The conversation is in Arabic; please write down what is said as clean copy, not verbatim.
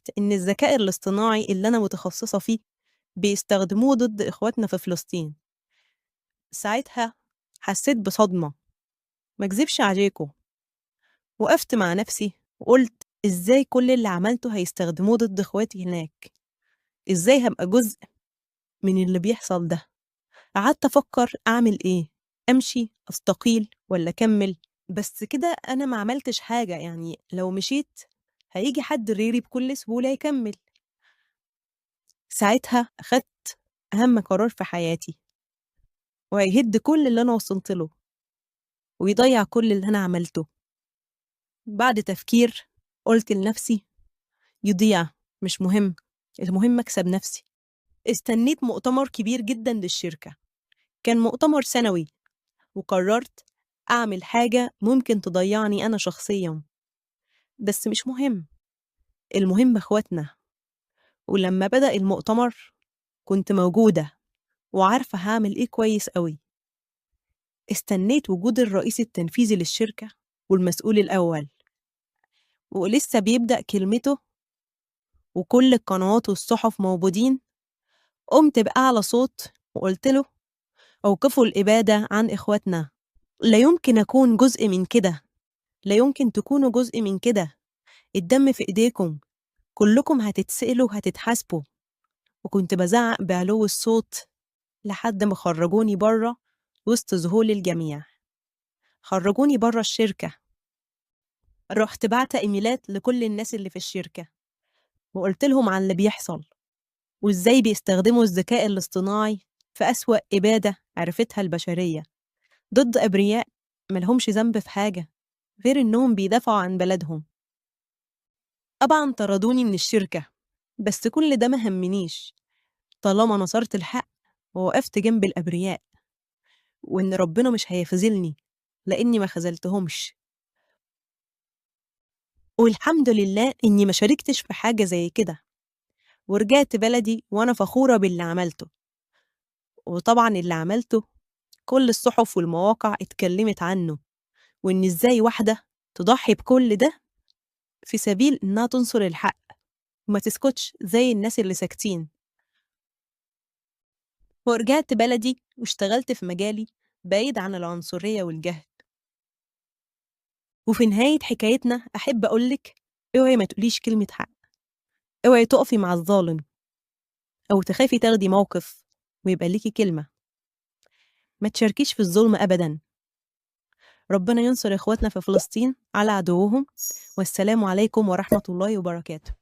اكتشفت إن الذكاء الاصطناعي اللي أنا متخصصة فيه بيستخدموه ضد إخواتنا في فلسطين. ساعتها حسيت بصدمة، ما أكذبش عليكم، وقفت مع نفسي وقُلت إزاي كل اللي عملته هيستخدموه ضد إخواتي هناك؟ إزاي هابقى جزء من اللي بيحصل ده؟ قعدت أفكّر أعمل إيه، أمشي، أستقيل والّا أكمّل؟ بس كده أنا ما عملتش حاجة، يعني لو مشيت هييجي حد غيري بكل سهولة يكمّل. ساعتها أخدت أهم قرار في حياتي، وهيهِد كل اللي أنا وصلت له، ويضيّع كل اللي أنا عملته. بعد تفكير قُلت لنفسي يضيع مش مهم، المهم أكسب نفسي. استنيت مؤتمر كبير جدًا للشركة، كان مؤتمر سنوي، وقررت أعمل حاجة ممكن تضيّعني أنا شخصيًا، بس مش مهم، المهم إخواتنا. ولمّا بدأ المؤتمر كنت موجودة وعارفة هاعمل إيه كويس أوي. استنيت وجود الرئيس التنفيذي للشركة والمسؤول الأول، ولسه بيبدأ كلمته وكل القنوات والصحف موجودين. قُمت بأعلى صوت وقُلت له: "أوقفوا الإبادة عن إخواتنا، لا يمكن أكون جزء من كده، لا يمكن تكونوا جزء من كده، الدم في إيديكم، كلكم هتتسألوا وهتتحاسبوا." وكنت بازعّق بعلو الصوت لحد ما خرّجوني برّه وسط ذهول الجميع، خرّجوني برّه الشركة. رُحت باعتة إيميلات لكل الناس اللي في الشركة، وقُلت لهم عن اللي بيحصل، وإزاي بيستخدموا الذكاء الاصطناعي في أسوأ إبادة عرفتها البشرية، ضد أبرياء ما لهمش ذنب في حاجة، غير إنهم بيدافعوا عن بلدهم. طبعًا طردوني من الشركة، بس كل ده ما همّنيش، طالما نصرت الحق ووقفت جنب الأبرياء، وإن ربنا مش هيخذلني لإني ما خذلتهمش. والحمد لله إني ما شاركتش في حاجة زي كده، ورجعت بلدي وأنا فخورة باللي عملته. وطبعًا اللي عملته كل الصحف والمواقع اتكلمت عنه، وإن إزاي واحدة تضحي بكل ده في سبيل إنها تنصر الحق وما تسكتش زي الناس اللي ساكتين. ورجعت بلدي واشتغلت في مجالي بعيد عن العنصرية والجهل. وفي نهاية حكايتنا أحب أقول لِك اوعي ما تقوليش كلمة حق، اوعي تقفي مع الظالم أو تخافي تاخدي موقف ويبقى ليكِ كلمة، ما تشاركيش في الظلم أبدًا. ربنا ينصر إخواتنا في فلسطين على عدوهم، والسلام عليكم ورحمة الله وبركاته.